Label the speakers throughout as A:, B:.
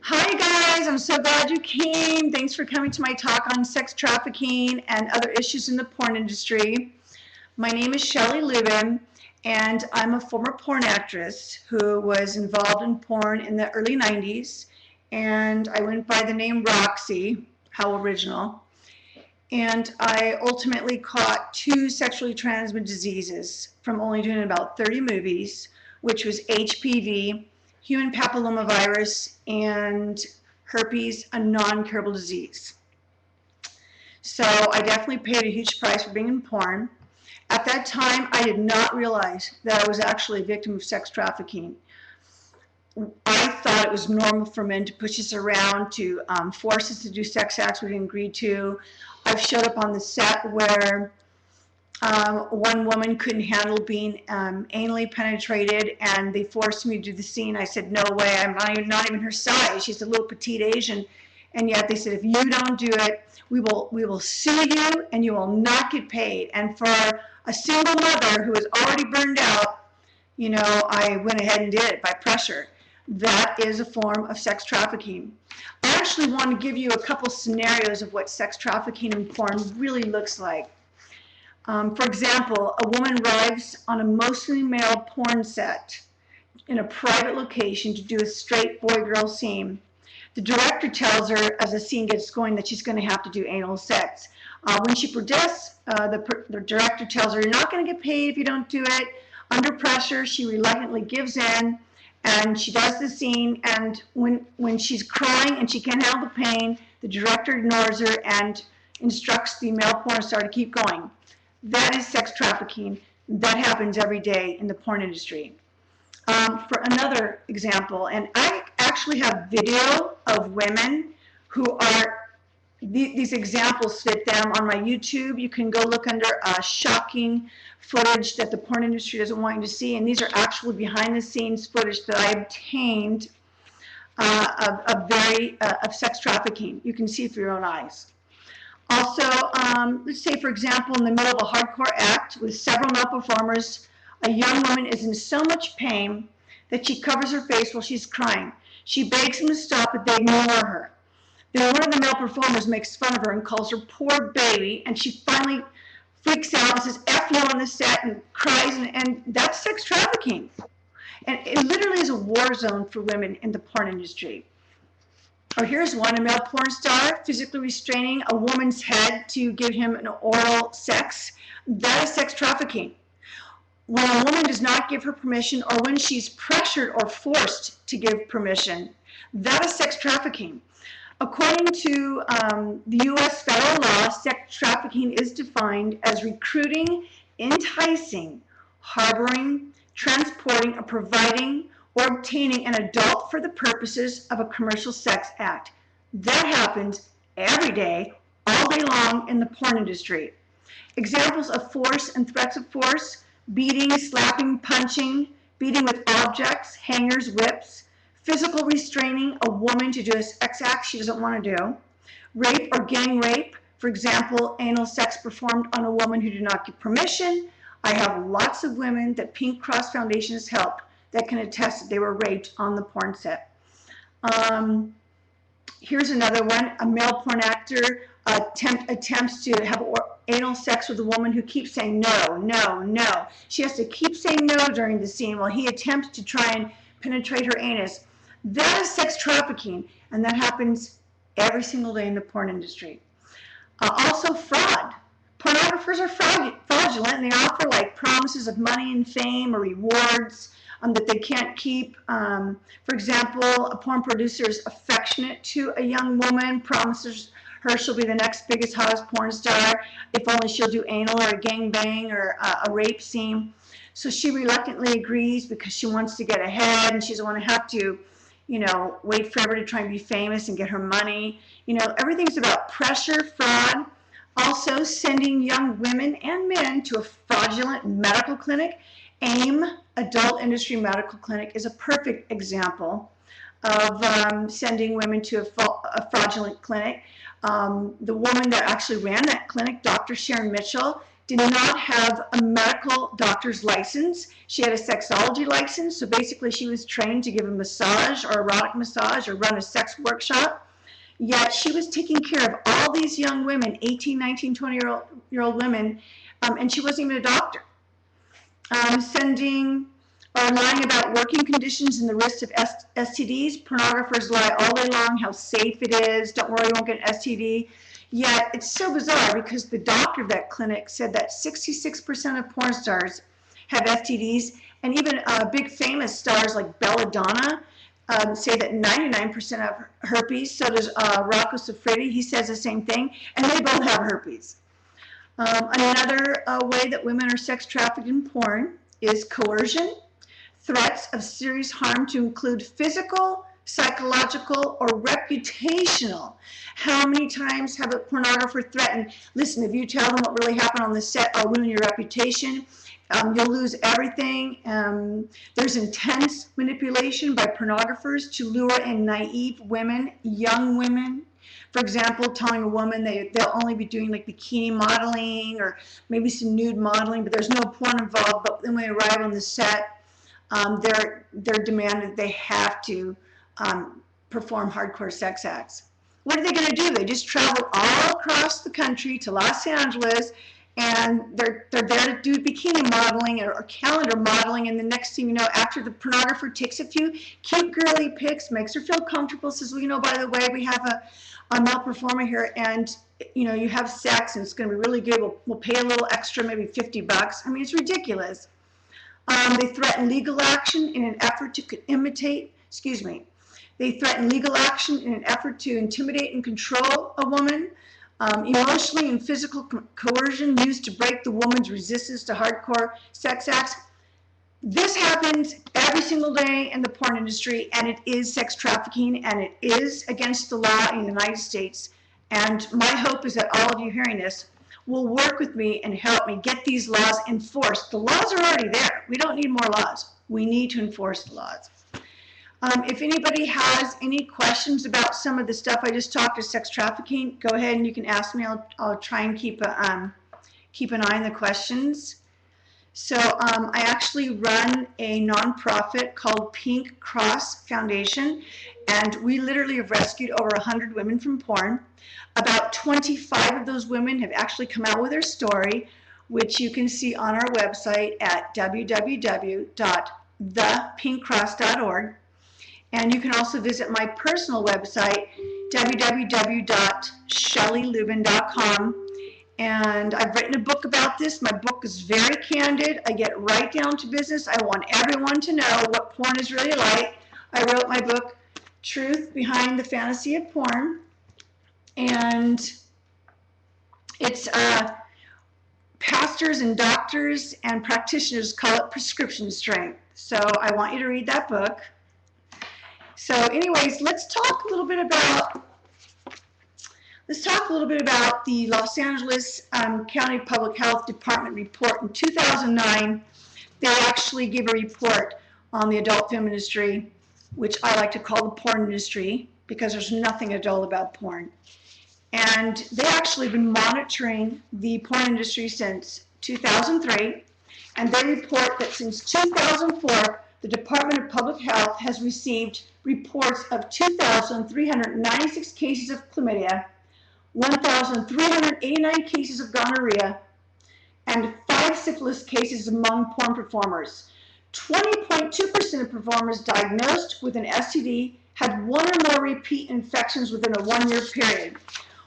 A: Hi guys, I'm so glad you came. Thanks for coming to my talk on sex trafficking and other issues in the porn industry. My name is Shelley Lubin, and I'm a former porn actress who was involved in porn in the early 90s, and I went by the name Roxy. How original. And I ultimately caught 2 sexually transmitted diseases from only doing about 30 movies, which was HPV, human papillomavirus, and herpes, a non-curable disease. So I definitely paid a huge price for being in porn. At that time, I did not realize that I was actually a victim of sex trafficking. I thought it was normal for men to push us around, to force us to do sex acts we didn't agree to. I've showed up on the set where one woman couldn't handle being anally penetrated, and they forced me to do the scene. I said, no way, I'm not even her size. She's a little petite Asian. And yet they said, if you don't do it, we will sue you and you will not get paid. And for a single mother who was already burned out, you know, I went ahead and did it by pressure. That is a form of sex trafficking. I actually want to give you a couple scenarios of what sex trafficking in porn really looks like. For example, a woman arrives on a mostly male porn set in a private location to do a straight boy-girl scene. The director tells her as the scene gets going that she's going to have to do anal sex. When she protests, the director tells her, you're not going to get paid if you don't do it. Under pressure, she reluctantly gives in, and she does the scene, and when she's crying and she can't handle the pain, the director ignores her and instructs the male porn star to keep going. That is sex trafficking. That happens every day in the porn industry. For another example, and I actually have video of women who are, these examples fit them on my YouTube. You can go look under shocking footage that the porn industry doesn't want you to see, and these are actually behind the scenes footage that I obtained of sex trafficking. You can see for your own eyes. Also, let's say, for example, in the middle of a hardcore act with several male performers, a young woman is in so much pain that she covers her face while she's crying. She begs them to stop, but they ignore her. Then one of the male performers makes fun of her and calls her poor baby, and she finally freaks out and says, F you on the set, and cries, and that's sex trafficking. And it literally is a war zone for women in the porn industry. Or here's one, a male porn star physically restraining a woman's head to give him an oral sex. That is sex trafficking. When a woman does not give her permission, or when she's pressured or forced to give permission, that is sex trafficking. According to the U.S. federal law, sex trafficking is defined as recruiting, enticing, harboring, transporting, or providing or obtaining an adult for the purposes of a commercial sex act. That happens every day, all day long in the porn industry. Examples of force and threats of force: beating, slapping, punching, beating with objects, hangers, whips, physical restraining a woman to do a sex act she doesn't want to do, rape or gang rape, for example, anal sex performed on a woman who did not give permission. I have lots of women that Pink Cross Foundation has helped that can attest that they were raped on the porn set. Here's another one. A male porn actor attempts to have anal sex with a woman who keeps saying no, no, no. She has to keep saying no during the scene while he attempts to try and penetrate her anus. That is sex trafficking, and that happens every single day in the porn industry. Also fraud. Pornographers are fraudulent, and they offer like promises of money and fame or rewards that they can't keep. For example, a porn producer is affectionate to a young woman, promises her she'll be the next biggest, hottest porn star if only she'll do anal or a gangbang or a rape scene. So she reluctantly agrees because she wants to get ahead, and she doesn't want to have to, you know, wait forever to try and be famous and get her money. You know, everything's about pressure, fraud. Also, sending young women and men to a fraudulent medical clinic. AIM, Adult Industry Medical Clinic, is a perfect example of sending women to a fraudulent clinic. The woman that actually ran that clinic, Dr. Sharon Mitchell, did not have a medical doctor's license. She had a sexology license, so basically she was trained to give a massage or erotic massage or run a sex workshop. Yet she was taking care of all these young women, 18, 19, 20-year-old women, and she wasn't even a doctor. Sending or lying about working conditions and the risks of STDs. Pornographers lie all day long how safe it is. Don't worry, you won't get an STD. Yet it's so bizarre because the doctor of that clinic said that 66% of porn stars have STDs, and even big famous stars like Belladonna say that 99% have herpes. So does Rocco Siffredi. He says the same thing, and they both have herpes. Another way that women are sex trafficked in porn is coercion. Threats of serious harm to include physical, psychological, or reputational. How many times have a pornographer threatened, listen, if you tell them what really happened on the set, I'll ruin your reputation. You'll lose everything. There's intense manipulation by pornographers to lure in naive women, young women. For example, telling a woman they'll only be doing like bikini modeling or maybe some nude modeling, but there's no porn involved. But then when they arrive on the set, they're demanded they have to perform hardcore sex acts. What are they going to do? They just travel all across the country to Los Angeles, and they're there to do bikini modeling or calendar modeling, and the next thing you know, after the pornographer takes a few cute girly pics, makes her feel comfortable, says, well, you know, by the way, we have a male performer here, and you know, you have sex and it's going to be really good. We'll pay a little extra, maybe $50. I mean, it's ridiculous. They threaten legal action in an effort to They threaten legal action in an effort to intimidate and control a woman. Emotionally and physical coercion used to break the woman's resistance to hardcore sex acts. This happens every single day in the porn industry, and it is sex trafficking, and it is against the law in the United States. And my hope is that all of you hearing this will work with me and help me get these laws enforced. The laws are already there. We don't need more laws. We need to enforce the laws. If anybody has any questions about some of the stuff I just talked to sex trafficking, go ahead and you can ask me. I'll try and keep an eye on the questions. So I actually run a nonprofit called Pink Cross Foundation, and we literally have rescued over 100 women from porn. About 25 of those women have actually come out with their story, which you can see on our website at www.thepinkkross.org. And you can also visit my personal website, www.shelleylubin.com. And I've written a book about this. My book is very candid. I get right down to business. I want everyone to know what porn is really like. I wrote my book, Truth Behind the Fantasy of Porn. And it's pastors and doctors and practitioners call it prescription strength. So I want you to read that book. So anyways, let's talk a little bit about the Los Angeles County Public Health Department report. In 2009, they actually gave a report on the adult film industry, which I like to call the porn industry, because there's nothing adult about porn. And they actually have been monitoring the porn industry since 2003, and they report that since 2004, the Department of Public Health has received reports of 2,396 cases of chlamydia, 1,389 cases of gonorrhea, and 5 syphilis cases among porn performers. 20.2% of performers diagnosed with an STD had 1 or more repeat infections within a 1-year period.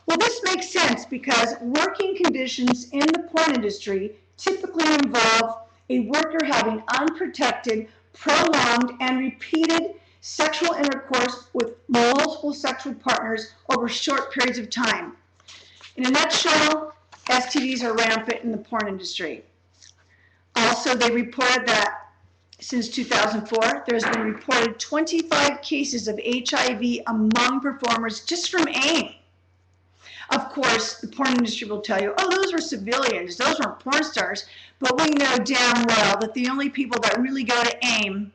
A: Well, this makes sense because working conditions in the porn industry typically involve a worker having unprotected, prolonged, and repeated sexual intercourse with multiple sexual partners over short periods of time. In a nutshell, STDs are rampant in the porn industry. Also, they reported that since 2004, there's been reported 25 cases of HIV among performers just from AIM. Of course, the porn industry will tell you, oh, those were civilians, those weren't porn stars, but we know damn well that the only people that really go to AIM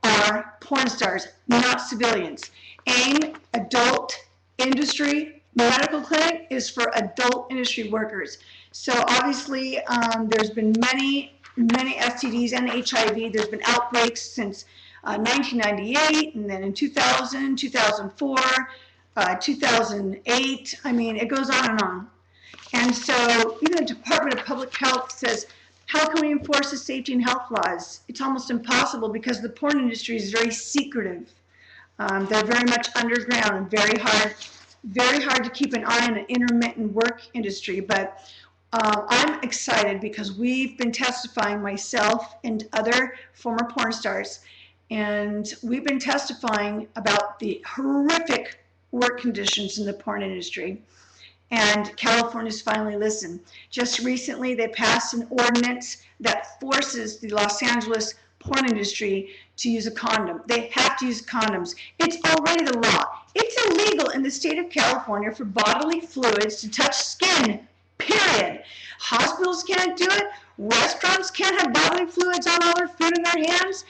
A: are porn stars, not civilians. AIM, adult industry, Medical clinic is for adult industry workers. So obviously, there's been many STDs and HIV. There's been outbreaks since 1998, and then in 2000, 2004, 2008. I mean, it goes on and on. And so even the Department of Public Health says, how can we enforce the safety and health laws? It's almost impossible because the porn industry is very secretive. They're very much underground and very hard to keep an eye on an intermittent work industry. But I'm excited because we've been testifying, myself and other former porn stars, and we've been testifying about the horrific work conditions in the porn industry. And California's finally listened. Just recently, they passed an ordinance that forces the Los Angeles porn industry to use a condom. They have to use condoms. It's already the law. It's illegal in the state of California for bodily fluids to touch skin, period. Hospitals can't do it. Restaurants can't have bodily fluids on all their food in their hands.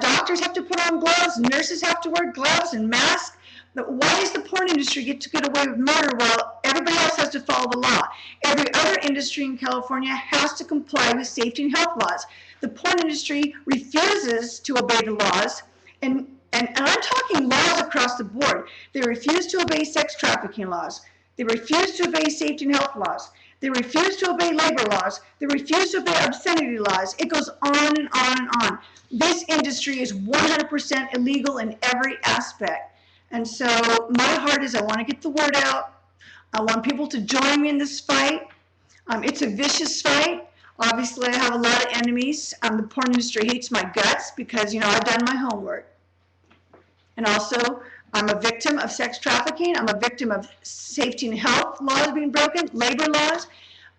A: Doctors have to put on gloves. Nurses have to wear gloves and masks. Why does the porn industry get away with murder while everybody else has to follow the law? Every other industry in California has to comply with safety and health laws. The porn industry refuses to obey the laws, and I'm talking laws across the board. They refuse to obey sex trafficking laws. They refuse to obey safety and health laws. They refuse to obey labor laws. They refuse to obey obscenity laws. It goes on and on and on. This industry is 100% illegal in every aspect. And so my heart is I want to get the word out. I want people to join me in this fight. It's a vicious fight. Obviously, I have a lot of enemies. The porn industry hates my guts because, I've done my homework. And also, I'm a victim of sex trafficking. I'm a victim of safety and health laws being broken, labor laws.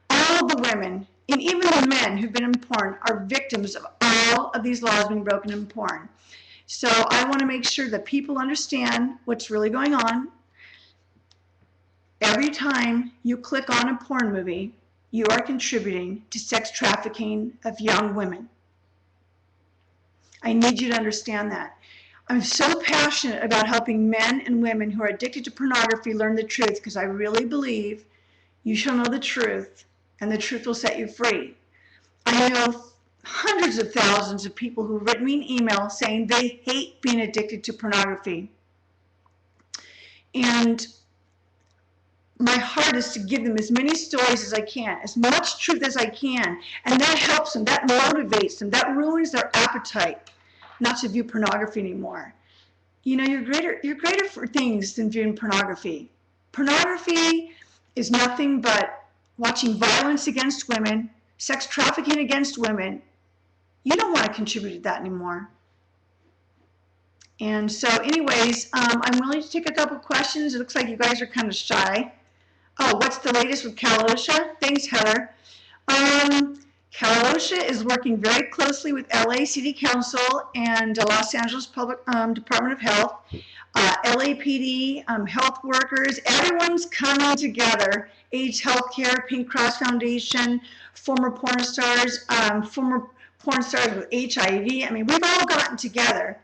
A: All the women, and even the men who've been in porn, are victims of all of these laws being broken in porn. So I want to make sure that people understand what's really going on. Every time you click on a porn movie, you are contributing to sex trafficking of young women. I need you to understand that. I'm so passionate about helping men and women who are addicted to pornography learn the truth because I really believe you shall know the truth and the truth will set you free. I know hundreds of thousands of people who've written me an email saying they hate being addicted to pornography. And my heart is to give them as many stories as I can, as much truth as I can, and that helps them, that motivates them, that ruins their appetite not to view pornography anymore. You're greater for things than viewing pornography. Pornography is nothing but watching violence against women, sex trafficking against women. You don't want to contribute to that anymore. And so anyways, I'm willing to take a couple questions. It looks like you guys are kind of shy. Oh, what's the latest with Coercion? Thanks, Heather. Coercion is working very closely with LA City Council and Los Angeles Public Department of Health, LAPD, health workers. Everyone's coming together. AIDS Healthcare, Pink Cross Foundation, former porn stars with HIV. I mean, we've all gotten together,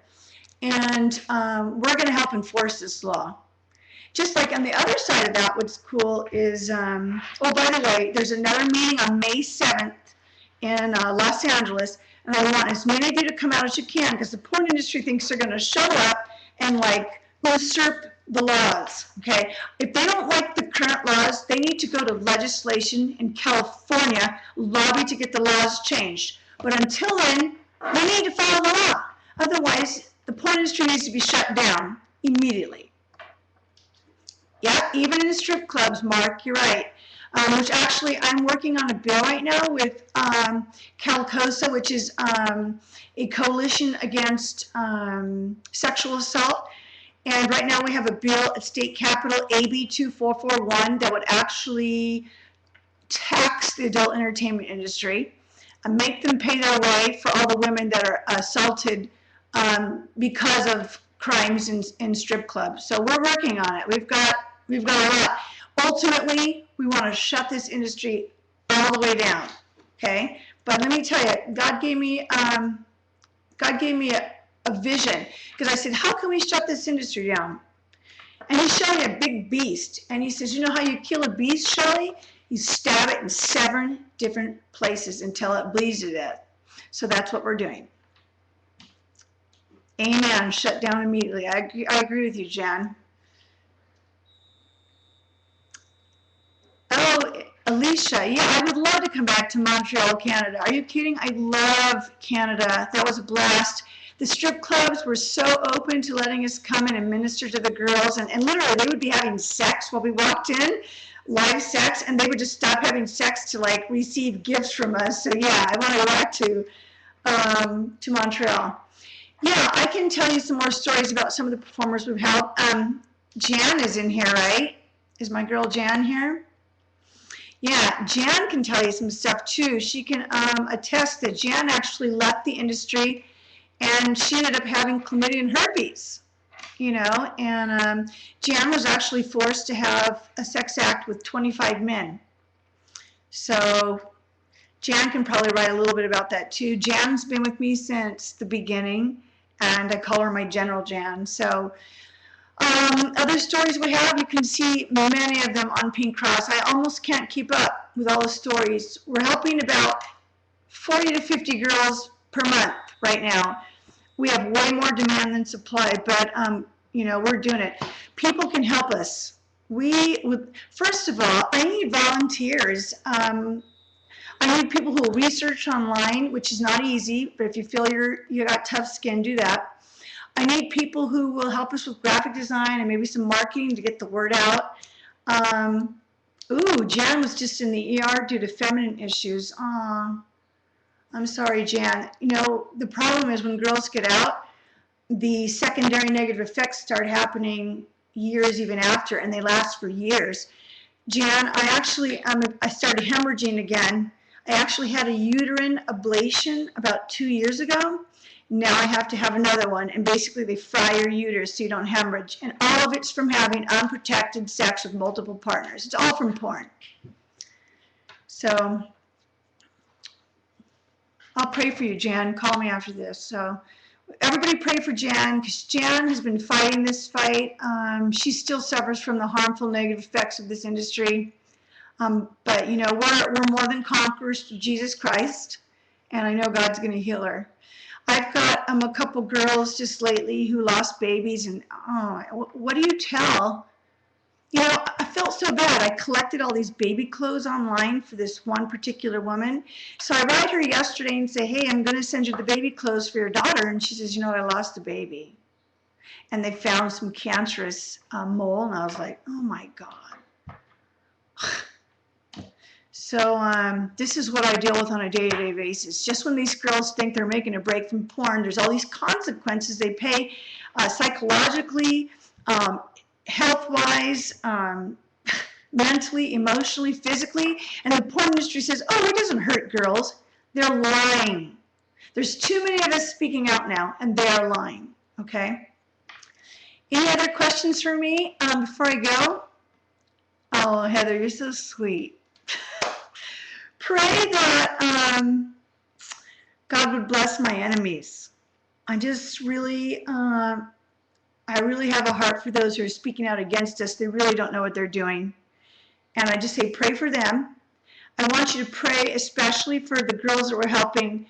A: and we're going to help enforce this law. Just like on the other side of that, what's cool is, oh, by the way, there's another meeting on May 7th in Los Angeles, and I want as many of you to come out as you can because the porn industry thinks they're going to show up and usurp the laws, okay? If they don't like the current laws, they need to go to legislation in California, lobby to get the laws changed. But until then, we need to follow the law. Otherwise, the porn industry needs to be shut down immediately. Yeah, even in the strip clubs, Mark, you're right. Which actually, I'm working on a bill right now with CalCOSA, which is a coalition against sexual assault. And right now we have a bill at state capitol, AB 2441, that would actually tax the adult entertainment industry and make them pay their way for all the women that are assaulted because of crimes in strip clubs. So we're working on it. We've got a lot. Ultimately, we want to shut this industry all the way down. Okay, but let me tell you, God gave me a vision because I said, how can we shut this industry down? And he's showing a big beast. And he says, you know how you kill a beast, Shelley? You stab it in 7 different places until it bleeds to death. So that's what we're doing. Amen. Shut down immediately. I agree with you, Jan. Oh, Alicia, yeah, I would love to come back to Montreal, Canada. Are you kidding? I love Canada. That was a blast. The strip clubs were so open to letting us come in and minister to the girls, and literally they would be having sex while we walked in, live sex, and they would just stop having sex to like receive gifts from us. So yeah, I want to go back to Montreal. Yeah, I can tell you some more stories about some of the performers we've helped. Jan is in here, right? Is my girl Jan here? Yeah, Jan can tell you some stuff too. She can attest that Jan actually left the industry and she ended up having chlamydia and herpes, you know, and Jan was actually forced to have a sex act with 25 men. So Jan can probably write a little bit about that too. Jan's been with me since the beginning, and I call her my General Jan. So other stories we have, you can see many of them on Pink Cross. I almost can't keep up with all the stories. We're helping about 40 to 50 girls per month right now. We have way more demand than supply, but you know, we're doing it. People can help us. First of all, I need volunteers. I need people who will research online, which is not easy, but if you feel you got tough skin, do that. I need people who will help us with graphic design and maybe some marketing to get the word out. Jan was just in the ER due to feminine issues. I'm sorry, Jan. You know, the problem is when girls get out, the secondary negative effects start happening years even after, and they last for years. Jan, I started hemorrhaging again. I actually had a uterine ablation about 2 years ago. Now I have to have another one, and basically they fry your uterus so you don't hemorrhage. And all of it's from having unprotected sex with multiple partners. It's all from porn. So I'll pray for you, Jan. Call me after this. So everybody pray for Jan, because Jan has been fighting this fight. She still suffers from the harmful negative effects of this industry. But, you know, we're more than conquerors through Jesus Christ, and I know God's going to heal her. I've got a couple girls just lately who lost babies, and what do you tell? You know, I felt so bad. I collected all these baby clothes online for this one particular woman. So I write her yesterday and say, hey, I'm going to send you the baby clothes for your daughter. And she says, you know, I lost a baby. And they found some cancerous mole, and I was like, oh my God. So this is what I deal with on a day-to-day basis. Just when these girls think they're making a break from porn, there's all these consequences they pay psychologically, health-wise, mentally, emotionally, physically. And the porn industry says, oh, it doesn't hurt girls. They're lying. There's too many of us speaking out now, and they are lying, okay? Any other questions for me before I go? Oh, Heather, you're so sweet. Pray that God would bless my enemies. I just really, I really have a heart for those who are speaking out against us. They really don't know what they're doing. And I just say, pray for them. I want you to pray especially for the girls that we're helping.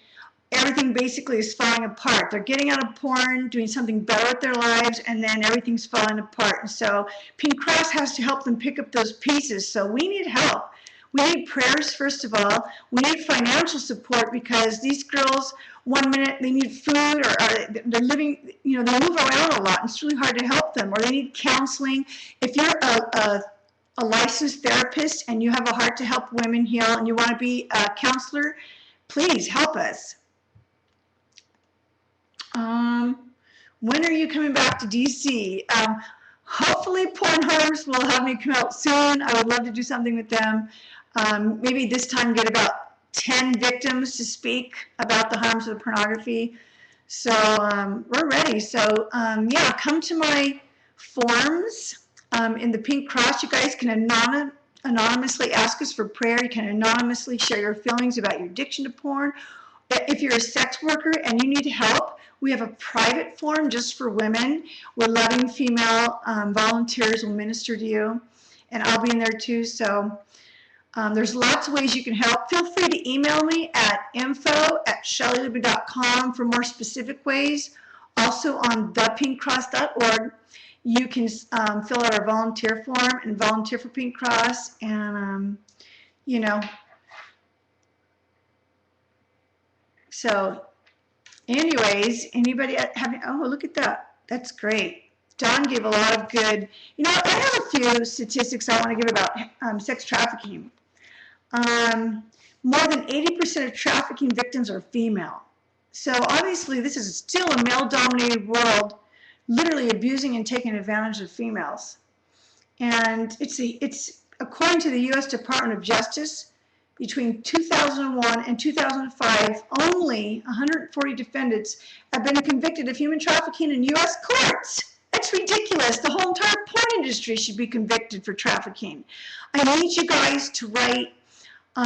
A: Everything basically is falling apart. They're getting out of porn, doing something better with their lives, and then everything's falling apart. And so Pink Cross has to help them pick up those pieces. So we need help. We need prayers, first of all. We need financial support, because these girls, one minute they need food, or they're living, you know, they move around a lot, and it's really hard to help them, or they need counseling. If you're a licensed therapist and you have a heart to help women heal and you want to be a counselor, please help us. When are you coming back to DC? Hopefully Porn Harms will have me come out soon. I would love to do something with them. Maybe this time get about 10 victims to speak about the harms of pornography. So we're ready. So yeah, come to my forums in the Pink Cross. You guys can anonymously ask us for prayer. You can anonymously share your feelings about your addiction to porn. If you're a sex worker and you need help, We have a private forum just for women where loving female volunteers will minister to you, and I'll be in there too. So there's lots of ways you can help. Feel free to email me at info@shellylibbey.com for more specific ways. Also on thepinkcross.org, you can fill out our volunteer form and volunteer for Pink Cross. And, you know, so anyways, anybody having, oh, look at that. That's great. Don gave a lot of good, you know, I have a few statistics I want to give about sex trafficking. More than 80% of trafficking victims are female. So obviously this is still a male-dominated world, literally abusing and taking advantage of females. And it's according to the U.S. Department of Justice, between 2001 and 2005, only 140 defendants have been convicted of human trafficking in U.S. courts. That's ridiculous. The whole entire porn industry should be convicted for trafficking. I need you guys to write.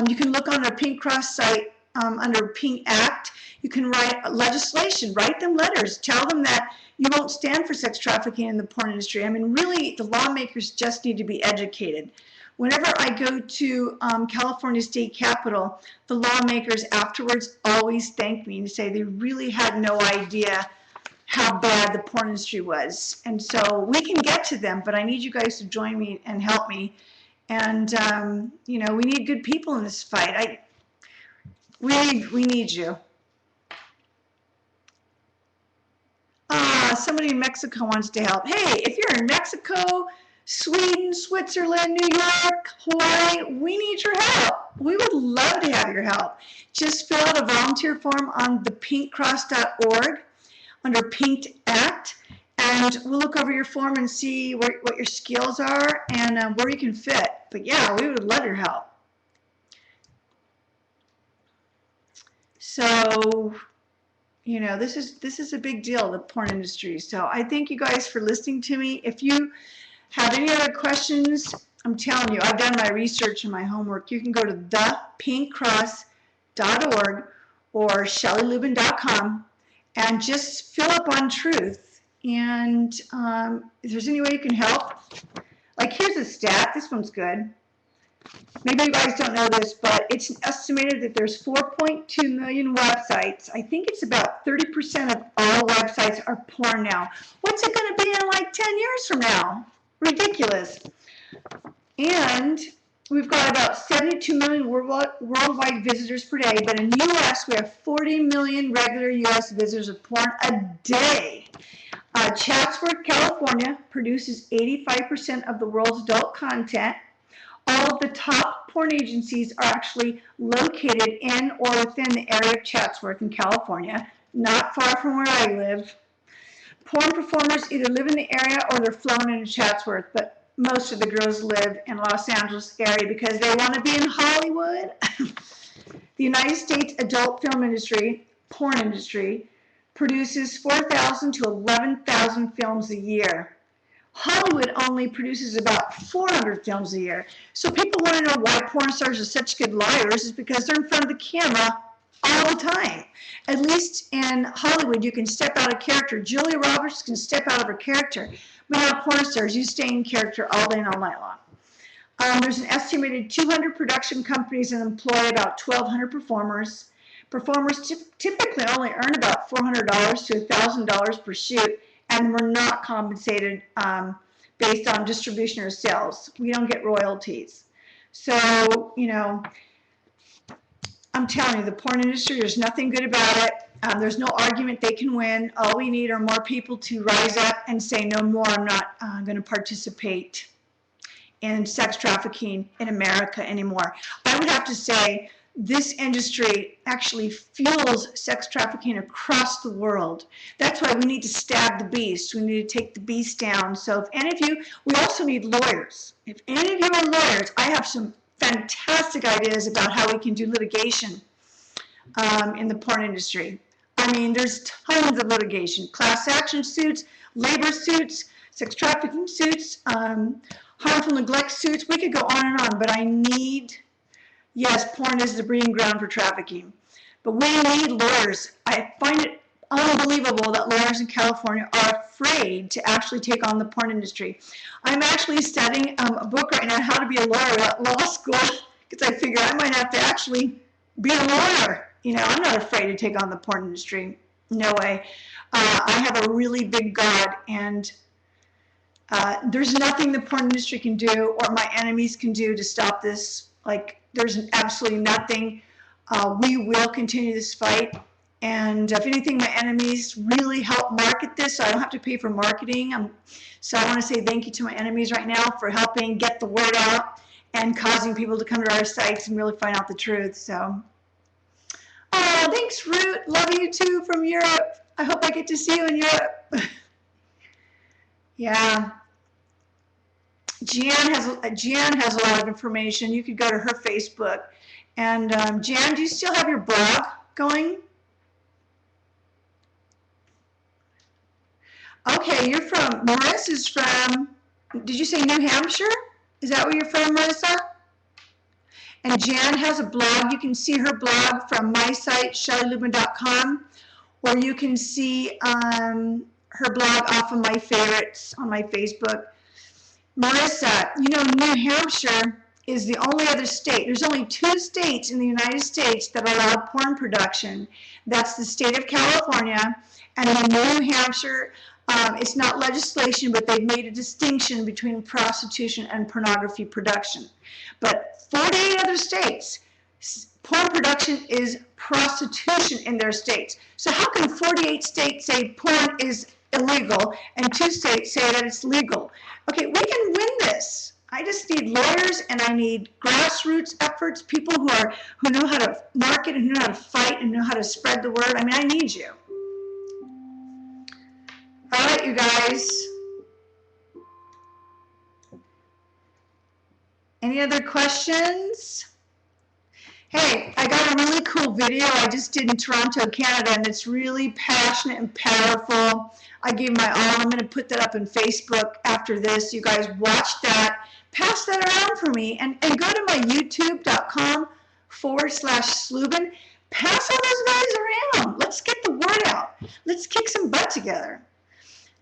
A: You can look on our Pink Cross site under Pink Act. You can write legislation, write them letters, tell them that you won't stand for sex trafficking in the porn industry. I mean, really, the lawmakers just need to be educated. Whenever I go to California State Capitol, the lawmakers afterwards always thank me and say they really had no idea how bad the porn industry was. And so we can get to them, but I need you guys to join me and help me. And, you know, we need good people in this fight. We need you. Somebody in Mexico wants to help. Hey, if you're in Mexico, Sweden, Switzerland, New York, Hawaii, we need your help. We would love to have your help. Just fill out a volunteer form on thepinkcross.org under Pink Act, and we'll look over your form and see what your skills are and where you can fit. But yeah, we would love your help. So, you know, this is a big deal, the porn industry. So I thank you guys for listening to me. If you have any other questions, I'm telling you, I've done my research and my homework. You can go to thepinkcross.org or shellylubin.com and just fill up on truth. And if there's any way you can help, like here's a stat, this one's good. Maybe you guys don't know this, but it's estimated that there's 4.2 million websites. I think it's about 30% of all websites are porn now. What's it going to be in like 10 years from now? Ridiculous. And we've got about 72 million worldwide visitors per day, but in the U.S. we have 40 million regular U.S. visitors of porn a day. Chatsworth, California produces 85% of the world's adult content. All of the top porn agencies are actually located in or within the area of Chatsworth in California, not far from where I live. Porn performers either live in the area or they're flown into Chatsworth, but most of the girls live in Los Angeles area because they want to be in Hollywood. The United States adult film industry, porn industry, produces 4,000 to 11,000 films a year. Hollywood only produces about 400 films a year. So people want to know why porn stars are such good liars is because they're in front of the camera all the time. At least in Hollywood, you can step out of character. Julia Roberts can step out of her character. But not porn stars, you stay in character all day and all night long. There's an estimated 200 production companies and employ about 1,200 performers. Performers typically only earn about $400 to $1,000 per shoot, and we're not compensated based on distribution or sales. We don't get royalties. So, you know, I'm telling you, the porn industry, there's nothing good about it. There's no argument they can win. All we need are more people to rise up and say, no more, I'm not going to participate in sex trafficking in America anymore. I would have to say this industry actually fuels sex trafficking across the world. That's why we need to stab the beast. We need to take the beast down. So if any of you, we also need lawyers. If any of you are lawyers, I have some fantastic ideas about how we can do litigation in the porn industry. I mean, there's tons of litigation, class action suits, labor suits, sex trafficking suits, harmful neglect suits. We could go on and on, but I need, yes, porn is the breeding ground for trafficking, but we need lawyers. I find it unbelievable that lawyers in California are afraid to actually take on the porn industry. I'm actually studying a book right now, How to Be a Lawyer at law school, because I figure I might have to actually be a lawyer. You know, I'm not afraid to take on the porn industry. No way. I have a really big God, and there's nothing the porn industry can do or my enemies can do to stop this. Like, there's absolutely nothing. We will continue this fight. And if anything, my enemies really help market this, so I don't have to pay for marketing. So I want to say thank you to my enemies right now for helping get the word out and causing people to come to our sites and really find out the truth. So, thanks, Ruth. Love you too from Europe. I hope I get to see you in Europe. Yeah. Jan has a lot of information. You could go to her Facebook. And Jan, do you still have your blog going? Okay, you're from, Marissa's from, did you say New Hampshire? Is that where you're from, Marissa? And Jan has a blog. You can see her blog from my site, shellylubin.com, or you can see her blog off of my favorites on my Facebook. Marissa, you know, New Hampshire is the only other state. There's only 2 states in the United States that allow porn production. That's the state of California and then New Hampshire. It's not legislation, but they've made a distinction between prostitution and pornography production. But 48 other states, porn production is prostitution in their states. So how can 48 states say porn is illegal and 2 states say that it's legal? Okay, we can win this. I just need lawyers, and I need grassroots efforts, people who know how to market and who know how to fight and know how to spread the word. I mean, I need you. All right, you guys. Any other questions? Hey, I got a really cool video I just did in Toronto, Canada, and it's really passionate and powerful. I gave my all. I'm going to put that up on Facebook after this. You guys watch that. Pass that around for me. And go to my youtube.com/Slubin. Pass all those guys around. Let's get the word out. Let's kick some butt together.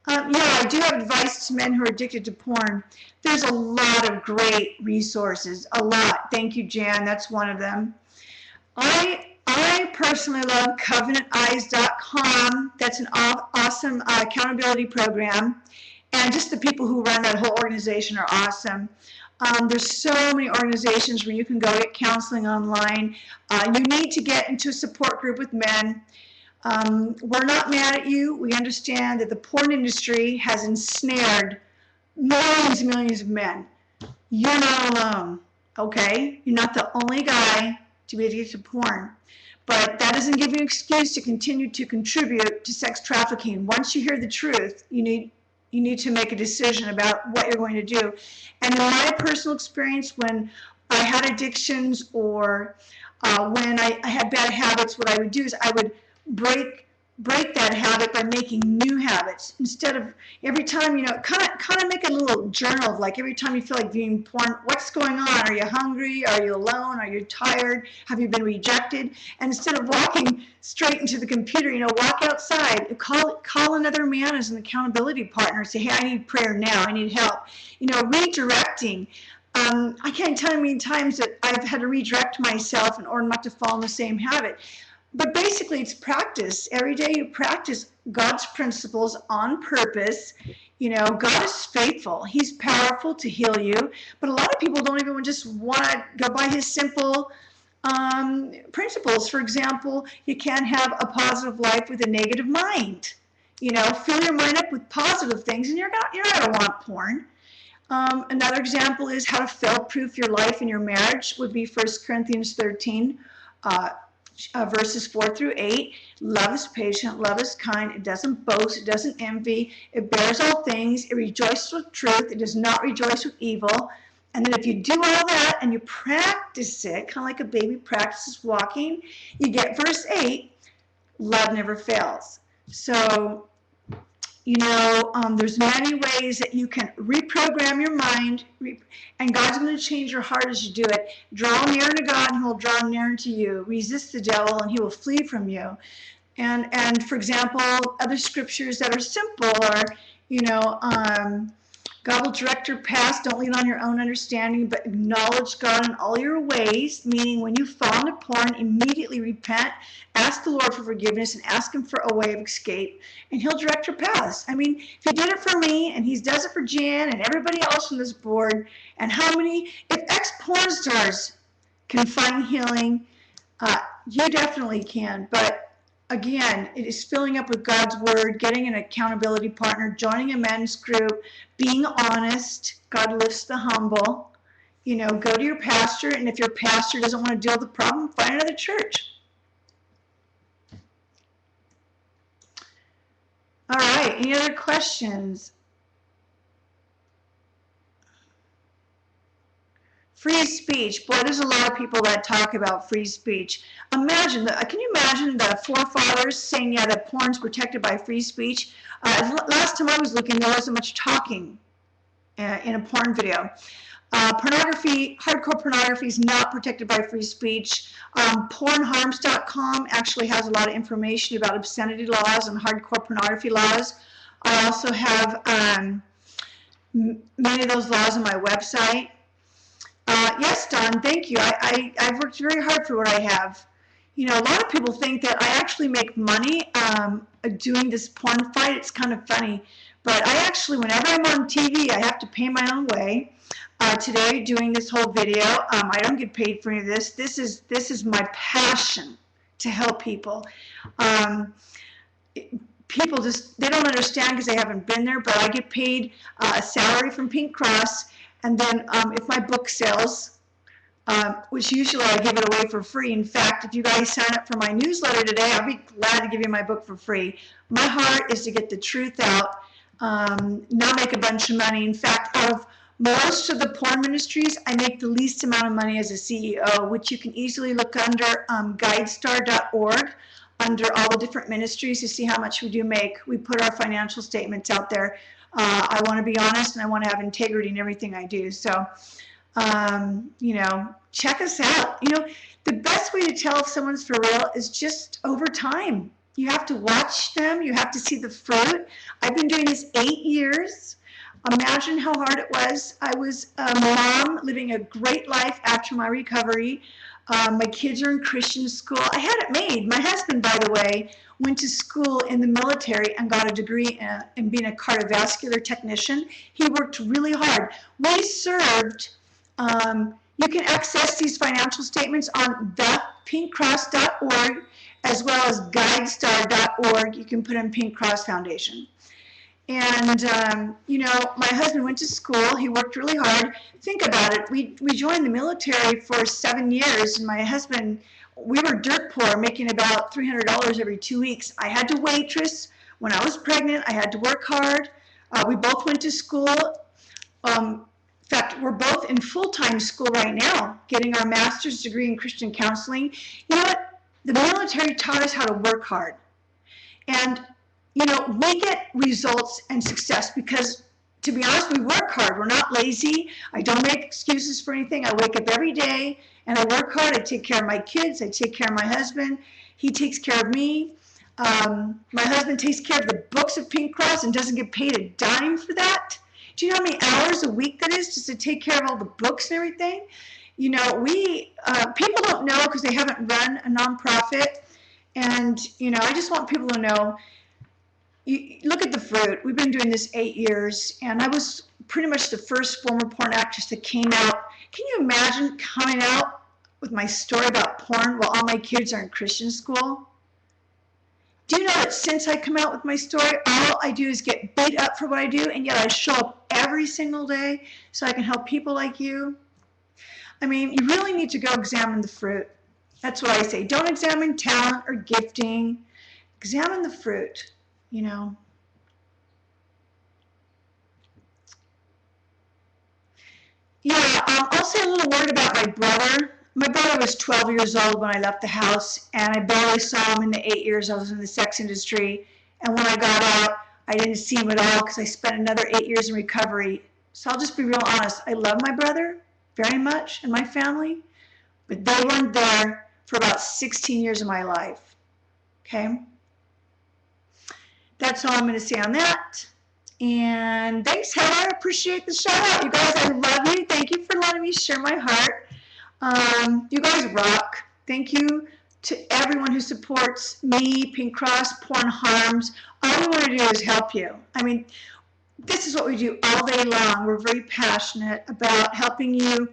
A: Yeah, I do have advice to men who are addicted to porn. There's a lot of great resources, a lot. Thank you, Jan. That's one of them. I personally love CovenantEyes.com. That's an awesome accountability program. And just the people who run that whole organization are awesome. There's so many organizations where you can go get counseling online. You need to get into a support group with men. We're not mad at you. We understand that the porn industry has ensnared millions and millions of men. You're not alone, okay? You're not the only guy to be addicted to porn. But that doesn't give you an excuse to continue to contribute to sex trafficking. Once you hear the truth, you need to make a decision about what you're going to do. And in my personal experience, when I had addictions or when I had bad habits, what I would do is I would break that habit by making new habits. Instead of every time, you know, kind of make a little journal of, like, every time you feel like viewing porn, what's going on? Are you hungry? Are you alone? Are you tired? Have you been rejected? And instead of walking straight into the computer, you know, walk outside, call another man as an accountability partner, say, hey, I need prayer now, I need help. You know, redirecting. I can't tell you how many times that I've had to redirect myself in order not to fall in the same habit. But basically, it's practice. Every day you practice God's principles on purpose. You know, God is faithful. He's powerful to heal you. But a lot of people don't even just want to go by his simple principles. For example, you can't have a positive life with a negative mind. You know, fill your mind up with positive things, and you're not going to want porn. Another example is how to fail-proof your life and your marriage would be 1 Corinthians 13. Verses 4-8. Love is patient, love is kind, it doesn't boast, it doesn't envy, it bears all things, it rejoices with truth, it does not rejoice with evil. And then if you do all that and you practice it, kind of like a baby practices walking, you get verse 8, love never fails. So, you know, there's many ways that you can reprogram your mind, and God's going to change your heart as you do it. Draw near to God, and he'll draw near to you. Resist the devil, and he will flee from you. And for example, other scriptures that are simple are, you know, God will direct your paths. Don't lean on your own understanding, but acknowledge God in all your ways, meaning when you fall into porn, immediately repent, ask the Lord for forgiveness, and ask him for a way of escape, and he'll direct your paths. I mean, if he did it for me, and he does it for Jan and everybody else on this board, and if ex-porn stars can find healing, you definitely can. But again, it is filling up with God's word, getting an accountability partner, joining a men's group, being honest. God lifts the humble. You know, go to your pastor, and if your pastor doesn't want to deal with the problem, find another church. All right, any other questions? Free speech. Boy, there's a lot of people that talk about free speech. Can you imagine the forefathers saying, yeah, that porn's protected by free speech? Last time I was looking, there wasn't much talking in a porn video. Hardcore pornography is not protected by free speech. Pornharms.com actually has a lot of information about obscenity laws and hardcore pornography laws. I also have many of those laws on my website. Yes, Don, thank you. I've worked very hard for what I have. You know, a lot of people think that I actually make money doing this porn fight. It's kind of funny. But I actually, whenever I'm on TV, I have to pay my own way. Today, doing this whole video, I don't get paid for any of this. This is my passion to help people. People they don't understand because they haven't been there, but I get paid a salary from Pink Cross. And then if my book sells, which usually I give it away for free. In fact, if you guys sign up for my newsletter today, I'll be glad to give you my book for free. My heart is to get the truth out, not make a bunch of money. In fact, out of most of the porn ministries, I make the least amount of money as a CEO, which you can easily look under guidestar.org, under all the different ministries to see how much we do make. We put our financial statements out there. I want to be honest, and I want to have integrity in everything I do. So, you know, check us out. You know, the best way to tell if someone's for real is just over time. You have to watch them. You have to see the fruit. I've been doing this 8 years. Imagine how hard it was. I was a mom living a great life after my recovery. My kids are in Christian school. I had it made. My husband, by the way, went to school in the military and got a degree in being a cardiovascular technician. He worked really hard. We served, you can access these financial statements on thepinkcross.org as well as guidestar.org. You can put in Pink Cross Foundation. And, you know, my husband went to school. He worked really hard. Think about it. We joined the military for 7 years, and my husband, we were dirt poor, making about $300 every 2 weeks. I had to waitress. When I was pregnant, I had to work hard. We both went to school. In fact, we're both in full-time school right now, getting our master's degree in Christian counseling. You know what? The military taught us how to work hard. And you know, we get results and success because, to be honest, we work hard. We're not lazy. I don't make excuses for anything. I wake up every day and I work hard. I take care of my kids. I take care of my husband. He takes care of me. My husband takes care of the books of Pink Cross and doesn't get paid a dime for that. Do you know how many hours a week that is just to take care of all the books and everything? You know, people don't know because they haven't run a nonprofit. And, you know, I just want people to know, look at the fruit. We've been doing this 8 years, and I was pretty much the first former porn actress that came out. Can you imagine coming out with my story about porn while all my kids are in Christian school? Do you know that since I come out with my story, all I do is get beat up for what I do, and yet I show up every single day so I can help people like you? I mean, you really need to go examine the fruit. That's what I say. Don't examine talent or gifting. Examine the fruit. You know, yeah, I'll say a little word about my brother. My brother was 12 years old when I left the house, and I barely saw him in the 8 years I was in the sex industry. And when I got out, I didn't see him at all because I spent another 8 years in recovery. So I'll just be real honest. I love my brother very much and my family, but they weren't there for about 16 years of my life. Okay? That's all I'm going to say on that. And thanks, Heather. I appreciate the shout out. You guys, I love you. Thank you for letting me share my heart. You guys rock. Thank you to everyone who supports me, Pink Cross, Porn Harms. All we want to do is help you. I mean, this is what we do all day long. We're very passionate about helping you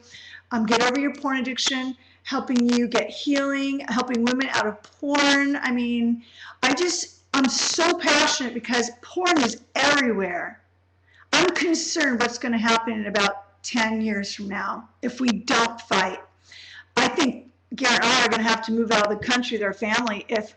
A: get over your porn addiction, helping you get healing, helping women out of porn. I mean, I'm so passionate because porn is everywhere. I'm concerned what's going to happen in about 10 years from now if we don't fight. I think Garrett and I are going to have to move out of the country with our family if,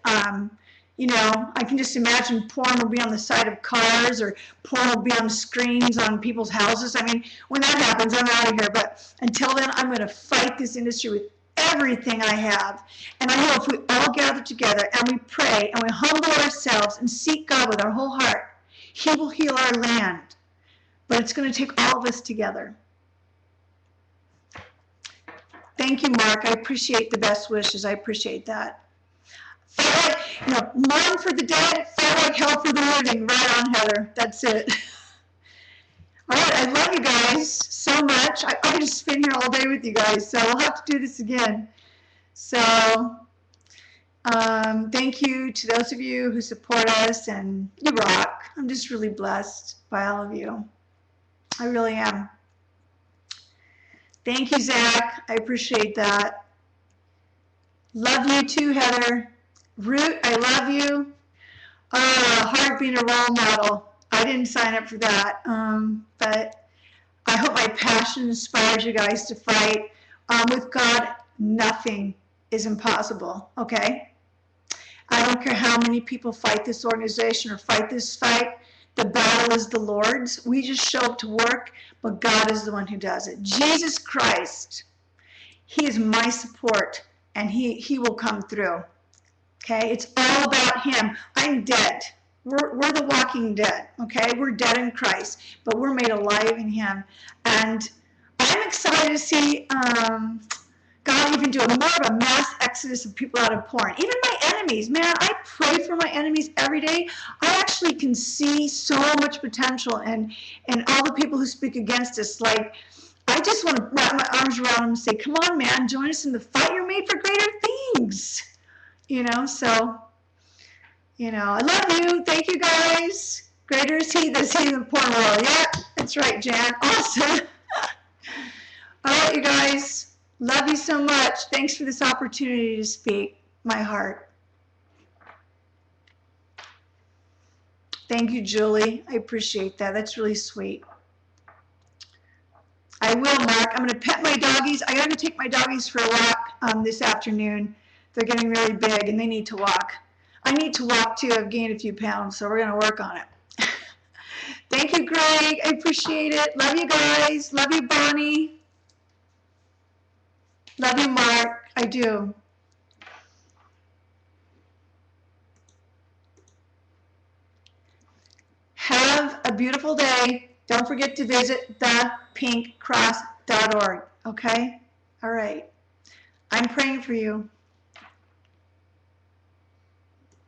A: you know, I can just imagine porn will be on the side of cars or porn will be on screens on people's houses. I mean, when that happens, I'm out of here. But until then, I'm going to fight this industry with everything I have. And I know if we all gather together and we pray and we humble ourselves and seek God with our whole heart, He will heal our land. But it's going to take all of us together. Thank you, Mark. I appreciate the best wishes. I appreciate that. Fight like, you know, mourn for the dead, fight like hell for the living. Right on, Heather. That's it. All right, I love you guys so much. I could just spin here all day with you guys, so we'll have to do this again. So thank you to those of you who support us, and you rock. I'm just really blessed by all of you. I really am. Thank you, Zach. I appreciate that. Love you too, Heather. Root, I love you. Hard being a role model. I didn't sign up for that, but I hope my passion inspires you guys to fight. With God, nothing is impossible, okay? I don't care how many people fight this organization or fight this fight. The battle is the Lord's. We just show up to work, but God is the one who does it. Jesus Christ, He is my support, and He will come through. Okay, it's all about Him. I'm dead. We're the walking dead, okay? We're dead in Christ, but we're made alive in Him. And I'm excited to see God even do more of a mass exodus of people out of porn. Even my enemies, man, I pray for my enemies every day. I actually can see so much potential in all the people who speak against us. Like, I just want to wrap my arms around them and say, come on, man, join us in the fight. You're made for greater things. You know, so, you know, I love you. Thank you, guys. Greater is He that's in the porn world. Yeah, that's right, Jan. Awesome. All right, you guys. Love you so much. Thanks for this opportunity to speak my heart. Thank you, Julie. I appreciate that. That's really sweet. I will, Mark. I'm going to pet my doggies. I got to go take my doggies for a walk this afternoon. They're getting really big and they need to walk. I need to walk too. I've gained a few pounds, so we're going to work on it. Thank you, Greg. I appreciate it. Love you guys. Love you, Bonnie. Love you, Mark. I do. Have a beautiful day. Don't forget to visit thepinkcross.org. Okay? All right. I'm praying for you.